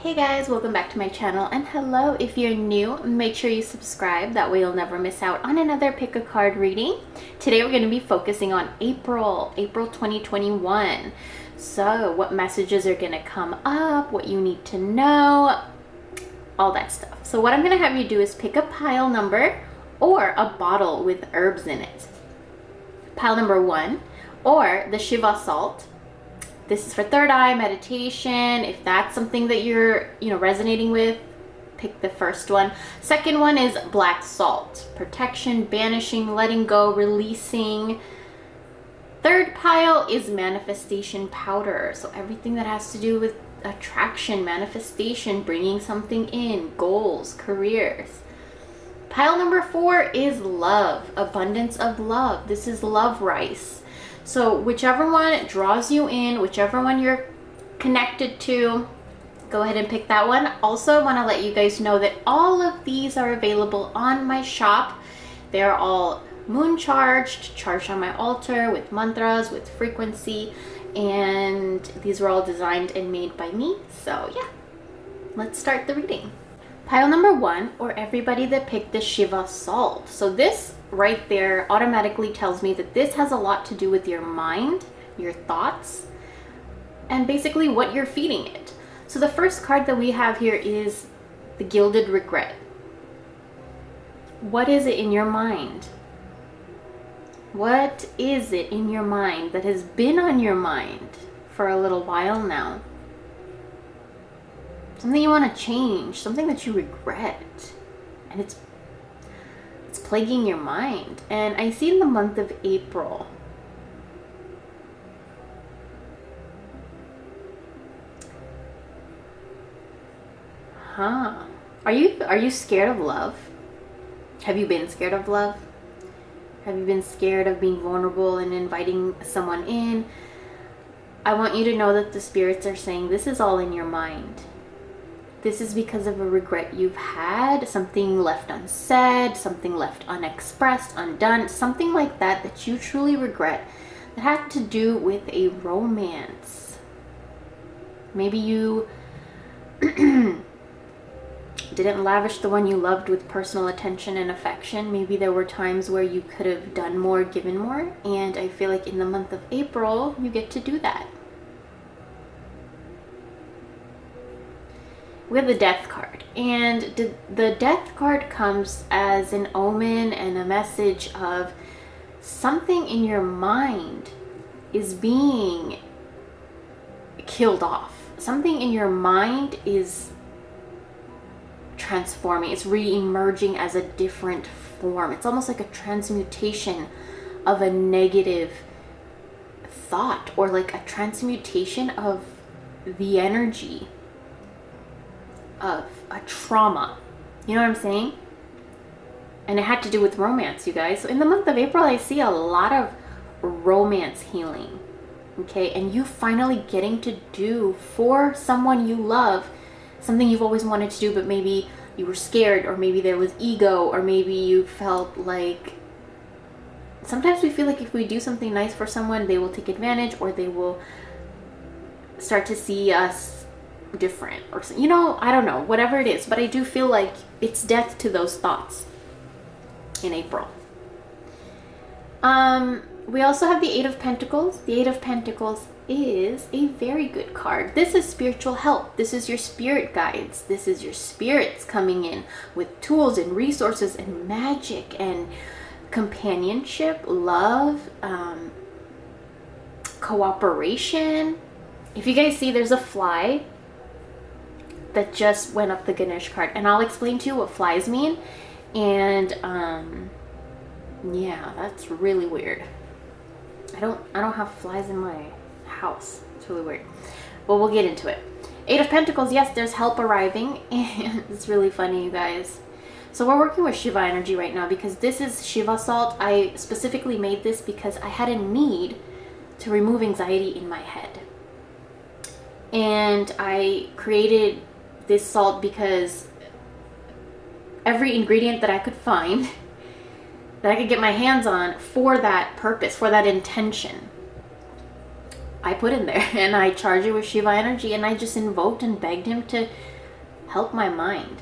Hey guys, welcome back to my channel, and hello if you're new. Make sure you subscribe, that way you'll never miss out on another pick a card reading. Today we're going to be focusing on April 2021. So what messages are going to come up, what you need to know, all that stuff. So what I'm going to have you do is pick a pile number or a bottle with herbs in it. Pile number 1, or the Shiva salt. This is for third eye meditation. If that's something that you're, resonating with, pick the first one. Second one is black salt. Protection, banishing, letting go, releasing. Third pile is manifestation powder. So everything that has to do with attraction, manifestation, bringing something in, goals, careers. Pile number 4 is love, abundance of love. This is love rice. So whichever one draws you in, whichever one you're connected to, go ahead and pick that one. Also, I want to let you guys know that all of these are available on my shop. They're all moon charged on my altar with mantras, with frequency, and these were all designed and made by me. So yeah, let's start the reading. Pile number 1, or everybody that picked the Shiva salt. So this right there automatically tells me that this has a lot to do with your mind, your thoughts, and basically what you're feeding it. So the first card that we have here is the Gilded Regret. What is it in your mind? What is it in your mind that has been on your mind for a little while now? Something you want to change, something that you regret, and it's plaguing your mind. And I see in the month of April, are you scared of love? Have you been scared of love? Have you been scared of being vulnerable and inviting someone in? I want you to know that the spirits are saying this is all in your mind. This is because of a regret you've had, something left unsaid, something left unexpressed, undone, something like that that you truly regret that had to do with a romance. Maybe you didn't lavish the one you loved with personal attention and affection. Maybe there were times where you could have done more, given more, and I feel like in the month of April, you get to do that. We have the Death card, and the Death card comes as an omen and a message of something in your mind is being killed off. Something in your mind is transforming. It's re-emerging as a different form. It's almost like a transmutation of a negative thought, or like a transmutation of the energy of a trauma. You know what I'm saying? And it had to do with romance, you guys. So in the month of April, I see a lot of romance healing. Okay, and you finally getting to do for someone you love something you've always wanted to do, but maybe you were scared, or maybe there was ego, or maybe you felt like, sometimes we feel like if we do something nice for someone, they will take advantage, or they will start to see us different, or I don't know, whatever it is, but I do feel like it's death to those thoughts in April. We also have the 8 of Pentacles. The 8 of Pentacles is a very good card. This is spiritual help. This is your spirit guides. This is your spirits coming in with tools and resources and magic and companionship, love, cooperation. If you guys see, there's a fly that just went up the Ganesh card, and I'll explain to you what flies mean. And yeah, that's really weird. I don't have flies in my house. It's really weird, but we'll get into it. 8 of Pentacles, yes, there's help arriving, and it's really funny, you guys. So we're working with Shiva energy right now, because this is Shiva salt. I specifically made this because I had a need to remove anxiety in my head, and I created this salt because every ingredient that I could find, that I could get my hands on for that purpose, for that intention, I put in there and I charge it with Shiva energy, and I just invoked and begged him to help my mind.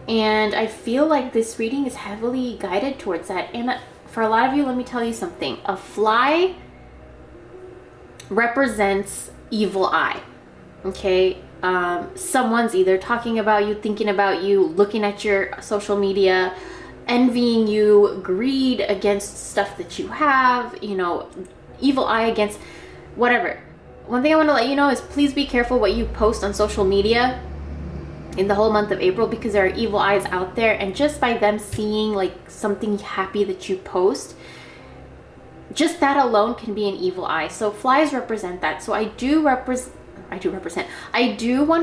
And I feel like this reading is heavily guided towards that. And for a lot of you, let me tell you something. A fly represents evil eye. Okay? Someone's either talking about you, thinking about you, looking at your social media, envying you, greed against stuff that you have, you know, evil eye against whatever. One thing I want to let you know is please be careful what you post on social media in the whole month of April, because there are evil eyes out there, and just by them seeing like something happy that you post, just that alone can be an evil eye. So flies represent that. So I do want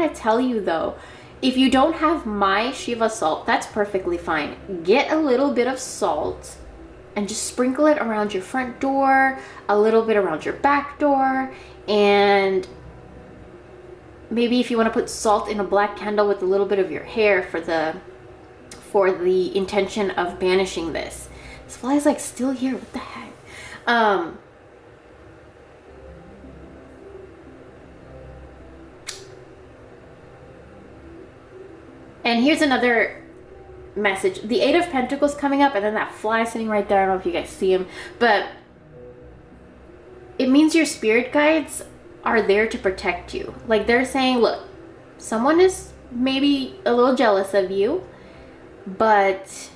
to tell you though, if you don't have my Shiva salt, that's perfectly fine. Get a little bit of salt and just sprinkle it around your front door, a little bit around your back door, and maybe if you want to put salt in a black candle with a little bit of your hair for the intention of banishing this. This fly is like still here. What the heck? And here's another message. The Eight of Pentacles coming up, and then that fly sitting right there. I don't know if you guys see him, but it means your spirit guides are there to protect you. Like they're saying, look, someone is maybe a little jealous of you, but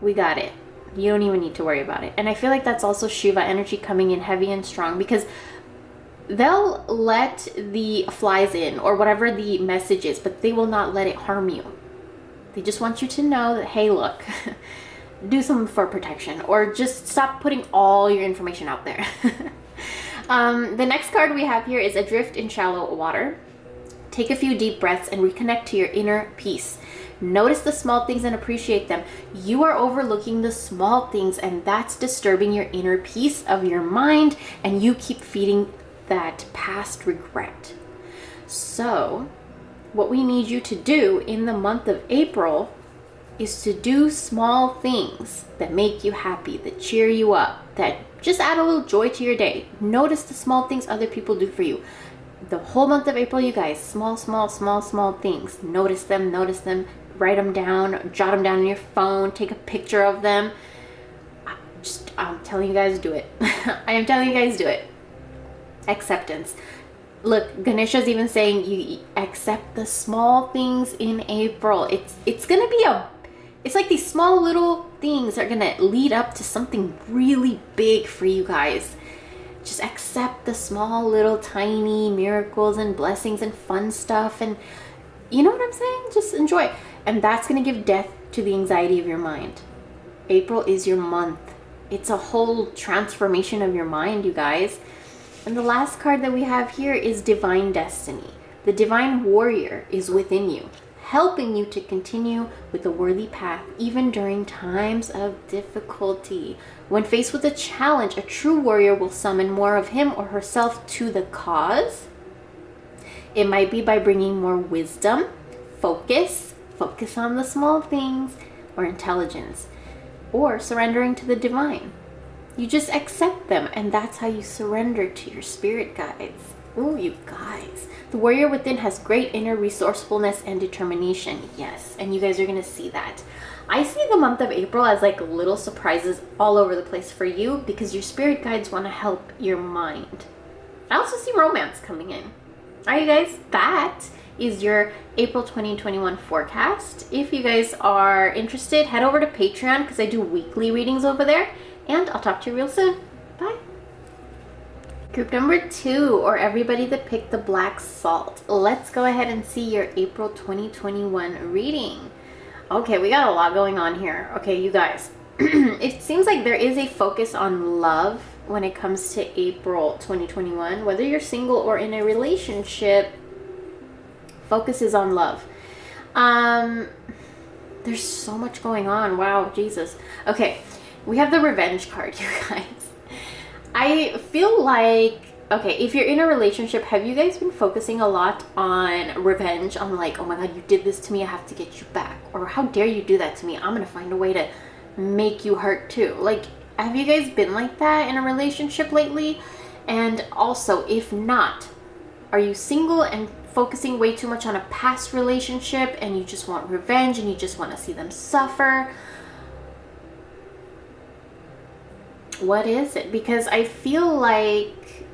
we got it. You don't even need to worry about it. And I feel like that's also Shiva energy coming in heavy and strong, because they'll let the flies in or whatever the message is, but they will not let it harm you. They just want you to know that, hey, look, do something for protection, or just stop putting all your information out there. The next card we have here is Adrift in Shallow Water. Take a few deep breaths and reconnect to your inner peace. Notice the small things and appreciate them. You are overlooking the small things, and that's disturbing your inner peace of your mind, and you keep feeding that past regret. So what we need you to do in the month of April is to do small things that make you happy, that cheer you up, that just add a little joy to your day. Notice the small things other people do for you. The whole month of April, you guys, small things. Notice them, write them down, jot them down on your phone, take a picture of them. I'm telling you guys, do it. I am telling you guys, do it. Acceptance. Look, Ganesha's even saying you accept the small things in April. It's gonna be it's like these small little things are gonna lead up to something really big for you guys. Just accept the small little tiny miracles and blessings and fun stuff, and you know what I'm saying? Just enjoy. And that's gonna give death to the anxiety of your mind. April is your month. It's a whole transformation of your mind, you guys. And the last card that we have here is Divine Destiny. The Divine Warrior is within you, helping you to continue with the worthy path even during times of difficulty. When faced with a challenge, a true warrior will summon more of him or herself to the cause. It might be by bringing more wisdom, focus on the small things, or intelligence, or surrendering to the divine. You just accept them, and that's how you surrender to your spirit guides. Ooh, you guys. The warrior within has great inner resourcefulness and determination. Yes, and you guys are going to see that. I see the month of April as like little surprises all over the place for you, because your spirit guides want to help your mind. I also see romance coming in. All right, you guys, that is your April 2021 forecast. If you guys are interested, head over to Patreon, because I do weekly readings over there. And I'll talk to you real soon. Bye. Group number 2, or everybody that picked the black salt. Let's go ahead and see your April 2021 reading. Okay, we got a lot going on here. Okay, you guys. It seems like there is a focus on love when it comes to April 2021. Whether you're single or in a relationship, focus is on love. There's so much going on. Wow, Jesus. Okay. We have the revenge card, you guys. I feel like, okay, if you're in a relationship, have you guys been focusing a lot on revenge? On like, oh my God, you did this to me, I have to get you back. Or how dare you do that to me? I'm going to find a way to make you hurt too. Like, have you guys been like that in a relationship lately? And also, if not, are you single and focusing way too much on a past relationship and you just want revenge and you just want to see them suffer? What is it? Because I feel like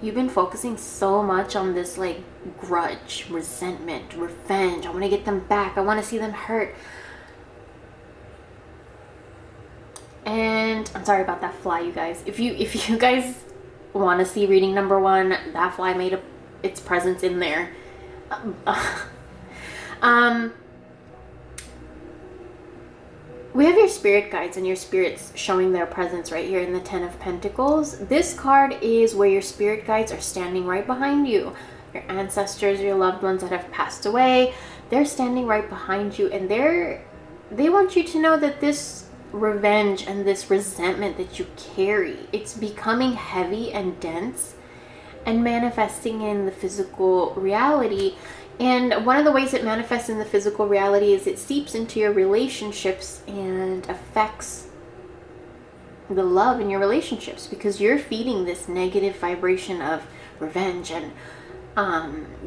you've been focusing so much on this like grudge, resentment, revenge. I want to get them back. I want to see them hurt. And I'm sorry about that fly, you guys. If you guys want to see reading number 1, that fly made its presence in there. We have your spirit guides and your spirits showing their presence right here in the 10 of Pentacles. This card is where your spirit guides are standing right behind you. Your ancestors, your loved ones that have passed away, they're standing right behind you, and they want you to know that this revenge and this resentment that you carry, it's becoming heavy and dense and manifesting in the physical reality. And one of the ways it manifests in the physical reality is it seeps into your relationships and affects the love in your relationships, because you're feeding this negative vibration of revenge and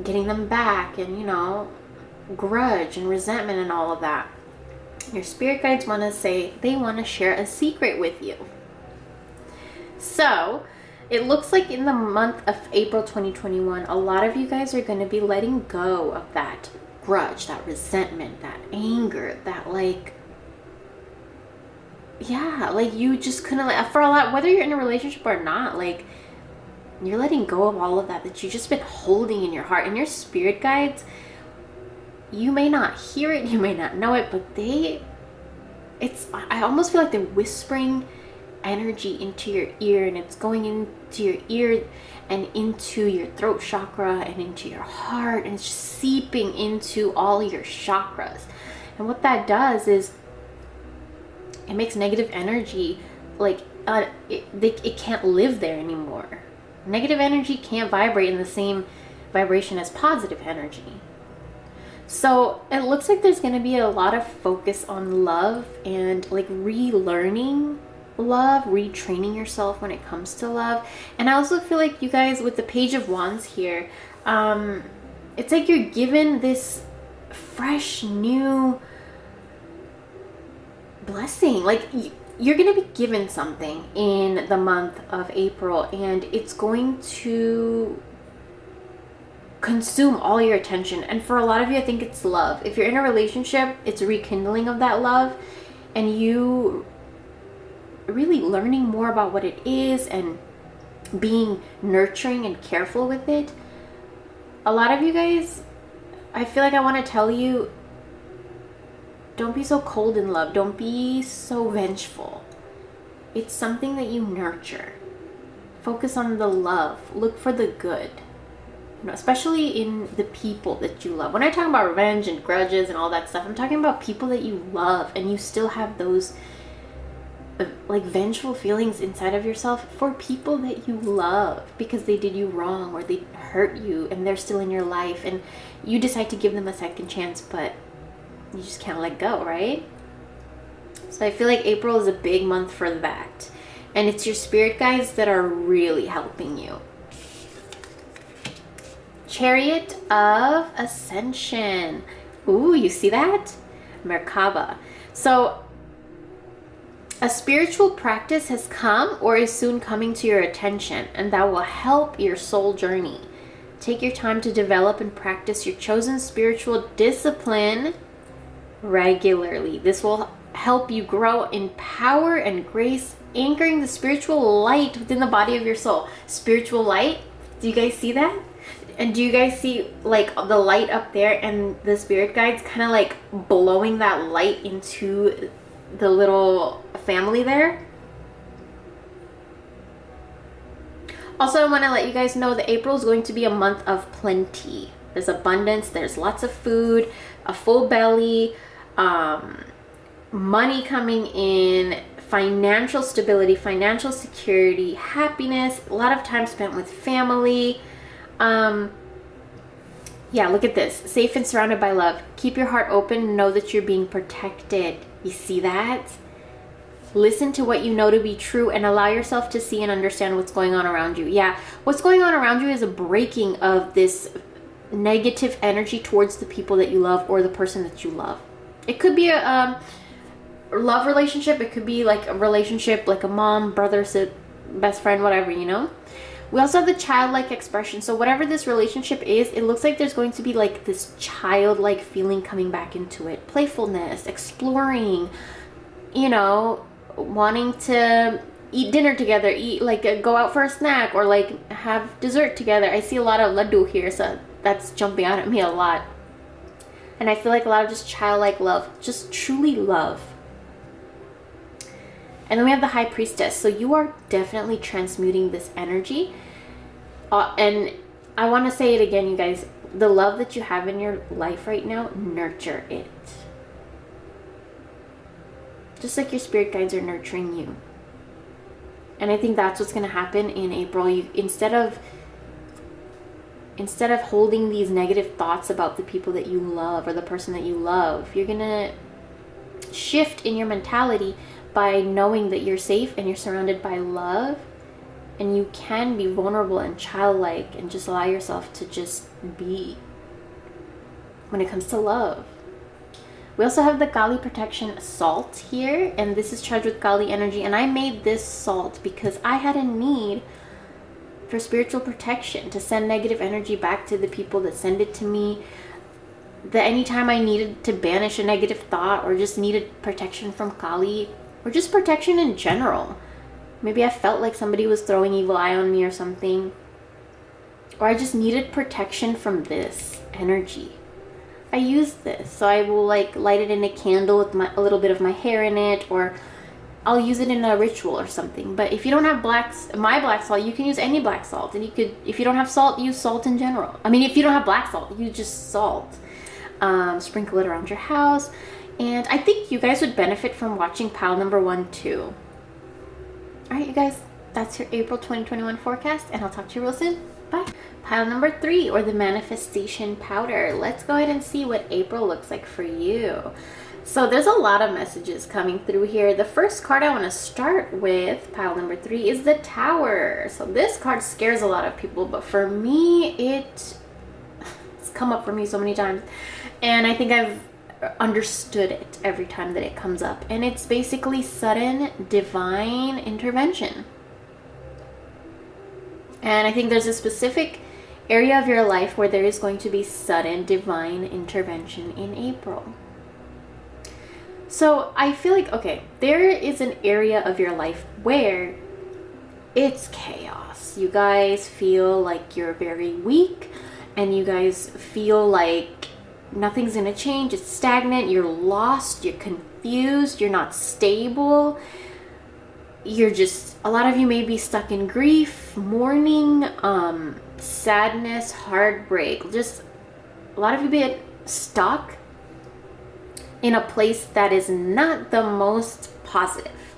getting them back, and grudge and resentment and all of that. Your spirit guides want to say they want to share a secret with you. So it looks like in the month of April 2021, a lot of you guys are going to be letting go of that grudge, that resentment, that anger, that you just couldn't for a lot, whether you're in a relationship or not, you're letting go of all of that you've just been holding in your heart. And your spirit guides, you may not hear it, you may not know it, but I almost feel like they're whispering energy into your ear, and it's going into your ear and into your throat chakra and into your heart, and it's just seeping into all your chakras. And what that does is it makes negative energy it can't live there anymore. Negative energy can't vibrate in the same vibration as positive energy. So it looks like there's going to be a lot of focus on love and relearning love, retraining yourself when it comes to love. And I also feel like you guys, with the Page of Wands here, it's like you're given this fresh new blessing. You're going to be given something in the month of April, and it's going to consume all your attention. And for a lot of you, I think it's love. If you're in a relationship, it's a rekindling of that love, and you really learning more about what it is and being nurturing and careful with it. A lot of you guys, I feel like I want to tell you, don't be so cold in love. Don't be so vengeful. It's something that you nurture. Focus on the love. Look for the good. Especially in the people that you love. When I talk about revenge and grudges and all that stuff, I'm talking about people that you love, and you still have those vengeful feelings inside of yourself for people that you love because they did you wrong or they hurt you, and they're still in your life, and you decide to give them a second chance, but you just can't let go, right? So I feel like April is a big month for that, and it's your spirit guides that are really helping you. Chariot of Ascension. Ooh, you see that? Merkaba. So a spiritual practice has come or is soon coming to your attention, and that will help your soul journey. Take your time to develop and practice your chosen spiritual discipline regularly. This will help you grow in power and grace, anchoring the spiritual light within the body of your soul. Spiritual light, do you guys see that? And do you guys see the light up there, and the spirit guides kind of blowing that light into the little family there? Also, I want to let you guys know that April is going to be a month of plenty. There's abundance, there's lots of food, a full belly, money coming in, financial stability, financial security, happiness, a lot of time spent with family. Yeah, look at this. Safe and surrounded by love. Keep your heart open. Know that you're being protected. You see that? Listen to what you know to be true and allow yourself to see and understand what's going on around you. Yeah, what's going on around you is a breaking of this negative energy towards the people that you love or the person that you love. It could be a love relationship. It could be like a relationship like a mom, brother, best friend, whatever, you know. We also have the childlike expression. So whatever this relationship is, it looks like there's going to be like this childlike feeling coming back into it. Playfulness, exploring, you know, wanting to eat dinner together, go out for a snack, or like have dessert together. I see a lot of laddu here, so that's jumping out at me a lot. And I feel like a lot of just childlike love, just truly love. And then we have the High Priestess. So you are definitely transmuting this energy. And I want to say it again, you guys. The love that you have in your life right now, nurture it. Just like your spirit guides are nurturing you. And I think that's what's going to happen in April. You, instead of holding these negative thoughts about the people that you love or the person that you love, you're going to shift in your mentality by knowing that you're safe and you're surrounded by love, and you can be vulnerable and childlike and just allow yourself to just be when it comes to love. We also have the Kali protection salt here, and this is charged with Kali energy, and I made this salt because I had a need for spiritual protection, to send negative energy back to the people that send it to me. That anytime I needed to banish a negative thought or just needed protection from Kali, or just protection in general. Maybe I felt like somebody was throwing evil eye on me or something. Or I just needed protection from this energy. I use this. So I will like light it in a candle with a little bit of my hair in it, or I'll use it in a ritual or something. But if you don't have my black salt, you can use any black salt. And you could, if you don't have salt, use salt in general. I mean, if you don't have black salt, use just salt. Sprinkle it around your house. And I think you guys would benefit from watching pile number 1 too. Alright, you guys, that's your April 2021 forecast, and I'll talk to you real soon. Bye. Pile number 3, or the manifestation powder. Let's go ahead and see what April looks like for you. So there's a lot of messages coming through here. The first card I want to start with, pile number 3, is the Tower. So this card scares a lot of people, but for me, it's come up for me so many times. And I think I've understood it every time that it comes up, and it's basically sudden divine intervention. And I think there's a specific area of your life where there is going to be sudden divine intervention in April. So I feel like, okay, there is an area of your life where it's chaos. You guys feel like you're very weak, and you guys feel like nothing's gonna change. It's stagnant. You're lost. You're confused. You're not stable. You're just, a lot of you may be stuck in grief, mourning, sadness, heartbreak. Just a lot of you be stuck in a place that is not the most positive.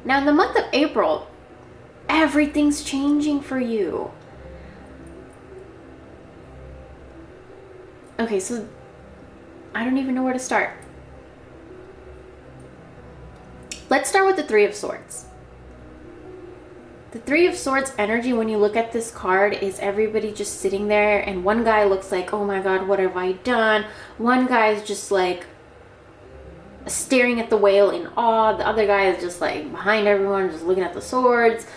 Now in the month of April, everything's changing for you. Okay, so I don't even know where to start. Let's start with the Three of Swords. The Three of Swords energy, when you look at this card, is everybody just sitting there, and one guy looks like, oh my god, what have I done? One guy is just like staring at the whale in awe. The other guy is just like behind everyone, just looking at the swords.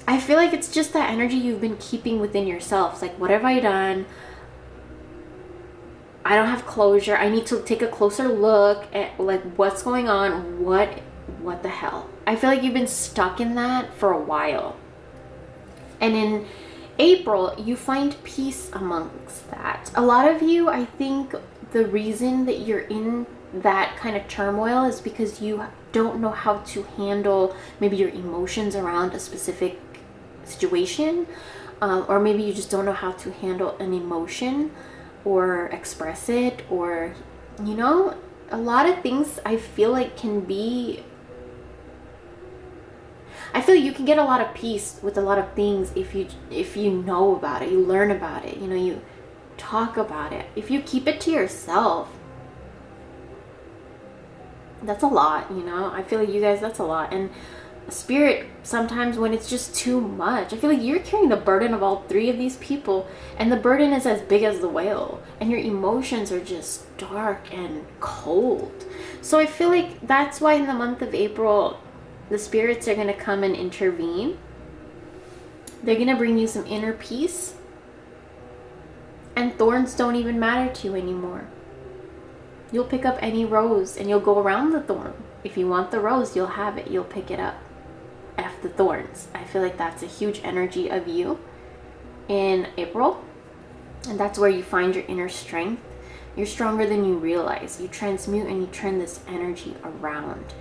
I feel like it's just that energy you've been keeping within yourself. It's like, what have I done? I don't have closure. I need to take a closer look at like what's going on. What the hell? I feel like you've been stuck in that for a while. And in April, you find peace amongst that. A lot of you, I think the reason that you're in that kind of turmoil is because you don't know how to handle maybe your emotions around a specific situation, or maybe you just don't know how to handle an emotion or express it, or you know, a lot of things I feel like can be, I feel you can get a lot of peace with a lot of things if you know about it, you learn about it, you know, you talk about it. If you keep it to yourself, That's a lot, you know. I feel like you guys, that's a lot. And spirit, sometimes when it's just too much, I feel like you're carrying the burden of all three of these people, and the burden is as big as the whale, and your emotions are just dark and cold. So I feel like that's why in the month of April, the spirits are going to come and intervene. They're going to bring you some inner peace, and thorns don't even matter to you anymore. You'll pick up any rose and you'll go around the thorn. If you want the rose, you'll have it. You'll pick it up. F the thorns. I feel like that's a huge energy of you in April. And that's where you find your inner strength. You're stronger than you realize. You transmute and you turn this energy around.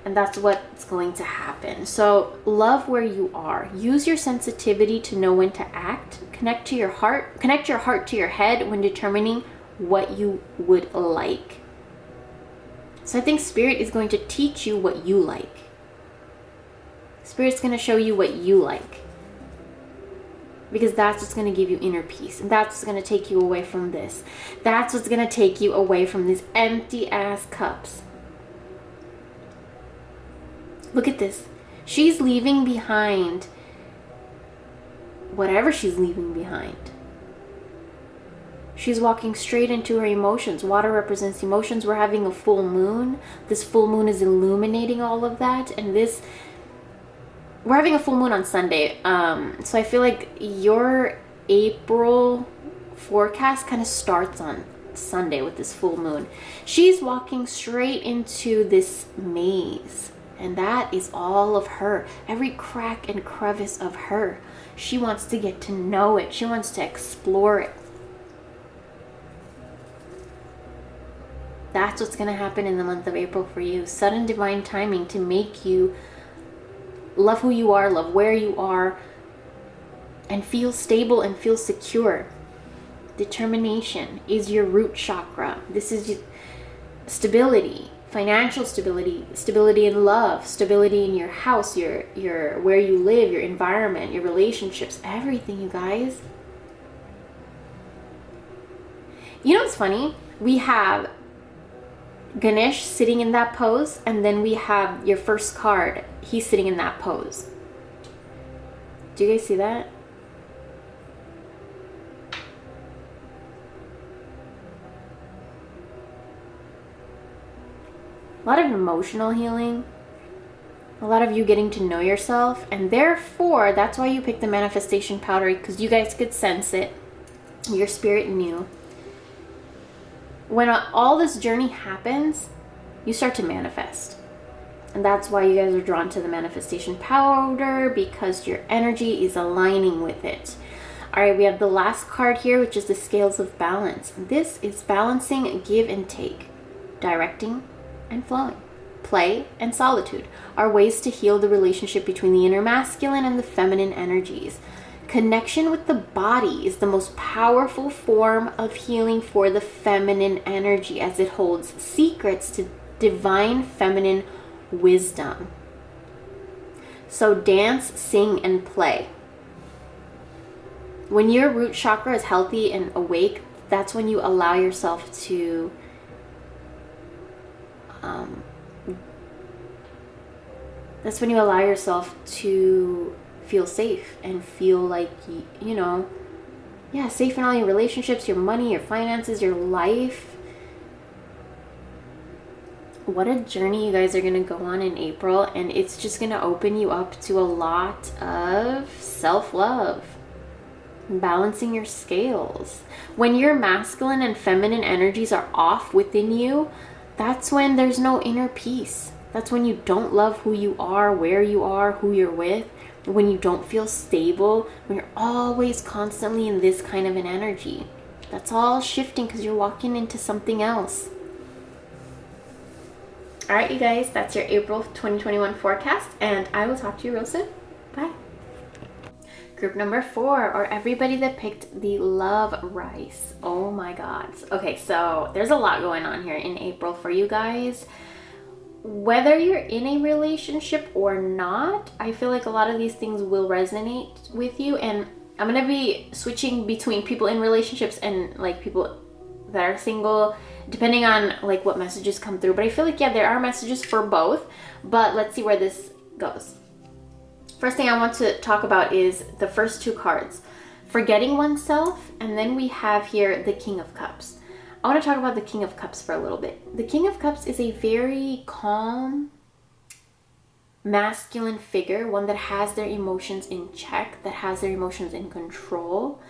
And that's what's going to happen. So love where you are. Use your sensitivity to know when to act. Connect to your heart. Connect your heart to your head when determining what you would like. So I think Spirit is going to teach you what you like. Spirit's going to show you what you like. Because that's what's going to give you inner peace. And that's what's going to take you away from this. That's what's going to take you away from these empty ass cups. Look at this. She's leaving behind whatever she's leaving behind. She's walking straight into her emotions. Water represents emotions. We're having a full moon. This full moon is illuminating all of that. And we're having a full moon on Sunday. So I feel like your April forecast kind of starts on Sunday with this full moon. She's walking straight into this maze. And that is all of her. Every crack and crevice of her. She wants to get to know it. She wants to explore it. That's what's going to happen in the month of April for you. Sudden divine timing to make you love who you are, love where you are, and feel stable and feel secure. Determination is your root chakra. This is stability, financial stability, stability in love, stability in your house, your where you live, your environment, your relationships, everything, you guys. You know what's funny? We have Ganesh sitting in that pose, and then we have your first card. He's sitting in that pose. Do you guys see that? A lot of emotional healing. A lot of you getting to know yourself. And therefore, that's why you picked the manifestation powder, because you guys could sense it. Your spirit knew. When all this journey happens, you start to manifest. And that's why you guys are drawn to the manifestation powder, because your energy is aligning with it. All right, we have the last card here, which is the scales of balance. This is balancing give and take, directing and flowing. Play and solitude are ways to heal the relationship between the inner masculine and the feminine energies. Connection with the body is the most powerful form of healing for the feminine energy, as it holds secrets to divine feminine wisdom. So dance, sing, and play. When your root chakra is healthy and awake, that's when you allow yourself to feel safe and feel like, safe in all your relationships, your money, your finances, your life. What a journey you guys are going to go on in April, and it's just going to open you up to a lot of self-love, balancing your scales. When your masculine and feminine energies are off within you, that's when there's no inner peace. That's when you don't love who you are, where you are, who you're with. When you don't feel stable, when you're always constantly in this kind of an energy. That's all shifting because you're walking into something else. All right, you guys, that's your April 2021 forecast, and I will talk to you real soon. Bye. Group number 4, or everybody that picked the love rice. Oh my God. Okay, so there's a lot going on here in April for you guys. Whether you're in a relationship or not, I feel like a lot of these things will resonate with you. And I'm going to be switching between people in relationships and like people that are single, depending on like what messages come through. But I feel like, yeah, there are messages for both, but let's see where this goes. First thing I want to talk about is the first two cards, forgetting oneself, and then we have here the King of Cups. I want to talk about the King of Cups for a little bit. The King of Cups is a very calm, masculine figure, one that has their emotions in check, that has their emotions in control.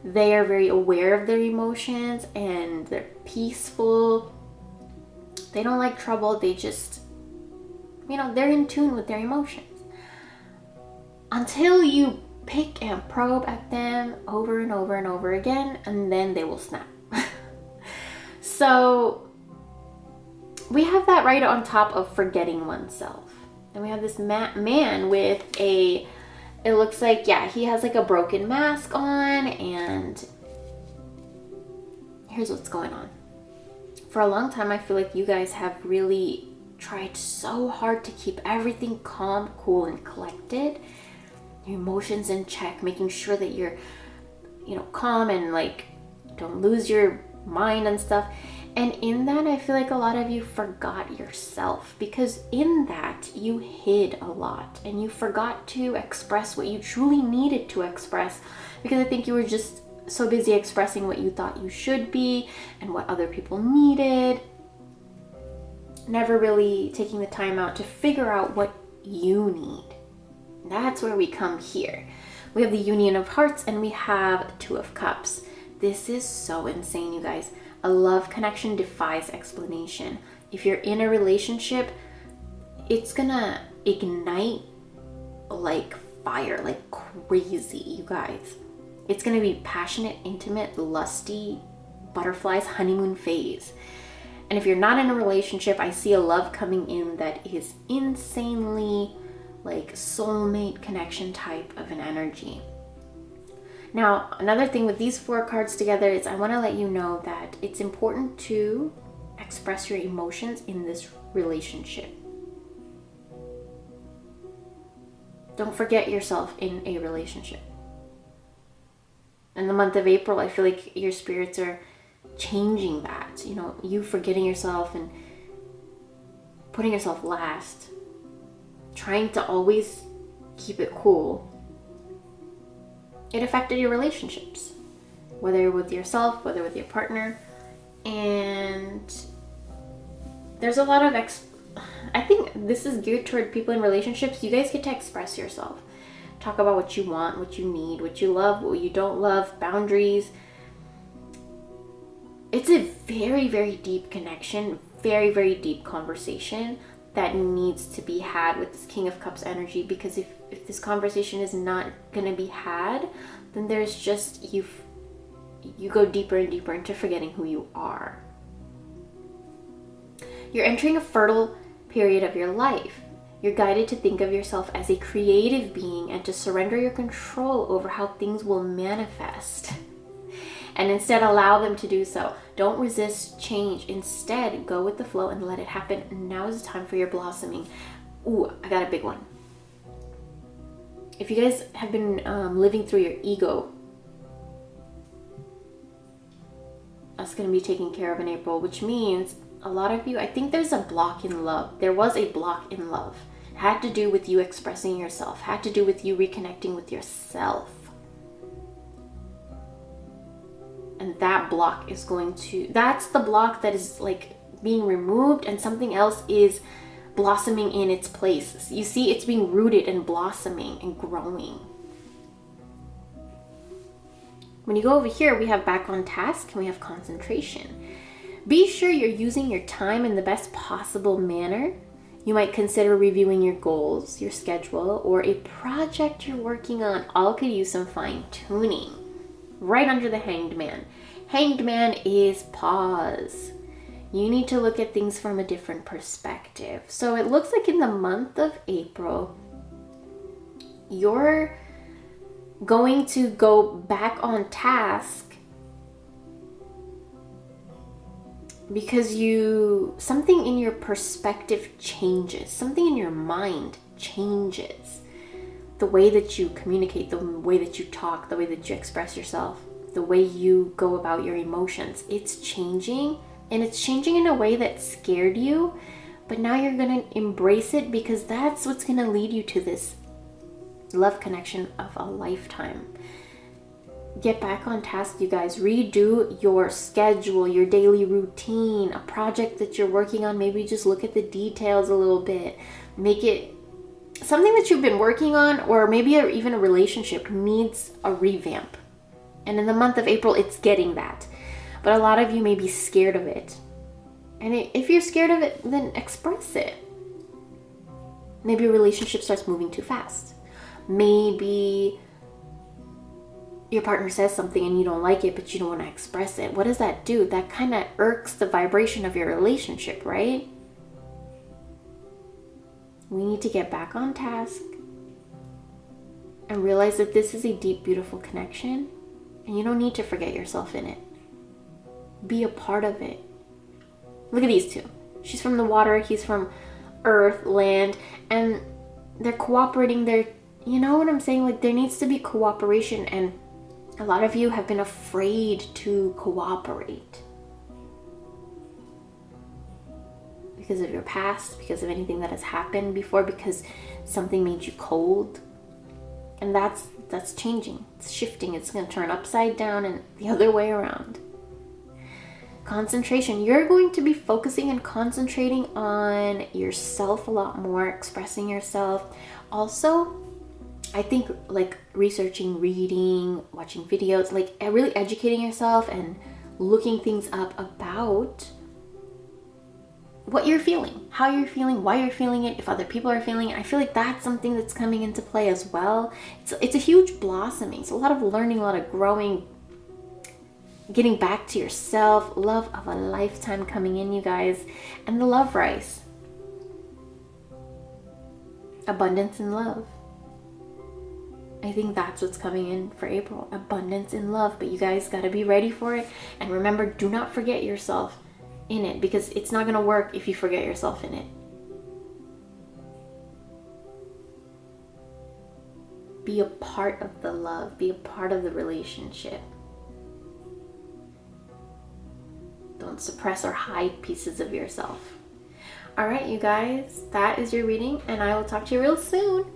They are very aware of their emotions and they're peaceful. They don't like trouble. They just, they're in tune with their emotions. Until you pick and probe at them over and over and over again, and then they will snap. So we have that right on top of forgetting oneself. And we have this man with it looks like, yeah, he has like a broken mask on, and here's what's going on. For a long time, I feel like you guys have really tried so hard to keep everything calm, cool, and collected. Your emotions in check, making sure that you're, calm and like don't lose your mind and stuff. And in that, I feel like a lot of you forgot yourself, because in that you hid a lot and you forgot to express what you truly needed to express, because I think you were just so busy expressing what you thought you should be and what other people needed, never really taking the time out to figure out what you need. That's where we come here. We have the Union of Hearts and we have Two of Cups. This is so insane, you guys. A love connection defies explanation. If you're in a relationship, it's gonna ignite like fire, like crazy, you guys. It's gonna be passionate, intimate, lusty, butterflies, honeymoon phase. And if you're not in a relationship, I see a love coming in that is insanely like soulmate connection type of an energy. Now, another thing with these four cards together is I want to let you know that it's important to express your emotions in this relationship. Don't forget yourself in a relationship. In the month of April, I feel like your spirits are changing that. You forgetting yourself and putting yourself last. Trying to always keep it cool. It affected your relationships, whether with yourself, whether with your partner. And there's a lot of I think this is geared toward people in relationships. You guys get to express yourself. Talk about what you want, what you need, what you love, what you don't love, boundaries. It's a very, very deep connection, very, very deep conversation that needs to be had with this King of Cups energy, because if this conversation is not going to be had, then there's just, you go deeper and deeper into forgetting who you are. You're entering a fertile period of your life. You're guided to think of yourself as a creative being and to surrender your control over how things will manifest. And instead allow them to do so. Don't resist change. Instead, go with the flow and let it happen. Now is the time for your blossoming. Ooh, I got a big one. If you guys have been living through your ego, that's going to be taken care of in April, which means a lot of you, I think there's a block in love. There was a block in love. It had to do with you expressing yourself, had to do with you reconnecting with yourself. And that block is that's the block that is like being removed, and something else is blossoming in its place. You see, it's being rooted and blossoming and growing. When you go over here, we have back on task and we have concentration. Be sure you're using your time in the best possible manner. You might consider reviewing your goals, your schedule, or a project you're working on. All could use some fine-tuning. Right under the Hanged Man. Hanged Man is pause. You need to look at things from a different perspective. So it looks like in the month of April, you're going to go back on task because something in your perspective changes. Something in your mind changes. The way that you communicate, the way that you talk, the way that you express yourself. the way you go about your emotions. It's changing, and it's changing in a way that scared you, but now you're going to embrace it because that's what's going to lead you to this love connection of a lifetime. Get back on task, you guys. Redo your schedule, your daily routine, a project that you're working on. Maybe just look at the details a little bit. Make it something that you've been working on, or maybe even a relationship needs a revamp. And in the month of April, it's getting that. But a lot of you may be scared of it. And if you're scared of it, then express it. Maybe a relationship starts moving too fast. Maybe your partner says something and you don't like it, but you don't want to express it. What does that do? That kind of irks the vibration of your relationship, right? We need to get back on task and realize that this is a deep, beautiful connection, and you don't need to forget yourself in it. Be a part of it. Look at these two. She's from the water, he's from earth, land, and they're cooperating. You know what I'm saying? Like, there needs to be cooperation, and a lot of you have been afraid to cooperate because of your past, because of anything that has happened before, because something made you cold. And that's changing. It's shifting. It's going to turn upside down and the other way around. Concentration. You're going to be focusing and concentrating on yourself a lot more, expressing yourself. Also, I think like researching, reading, watching videos, like really educating yourself and looking things up about what you're feeling, how you're feeling, why you're feeling it, if other people are feeling it. I feel like that's something that's coming into play as well. It's a huge blossoming. It's a lot of learning, a lot of growing, getting back to yourself, love of a lifetime coming in, you guys. And the love rice. Abundance in love. I think that's what's coming in for April. Abundance in love. But you guys got to be ready for it. And remember, do not forget yourself in it, because it's not going to work if you forget yourself in it. Be a part of the love. Be a part of the relationship. Don't suppress or hide pieces of yourself. All right, you guys, that is your reading, and I will talk to you real soon.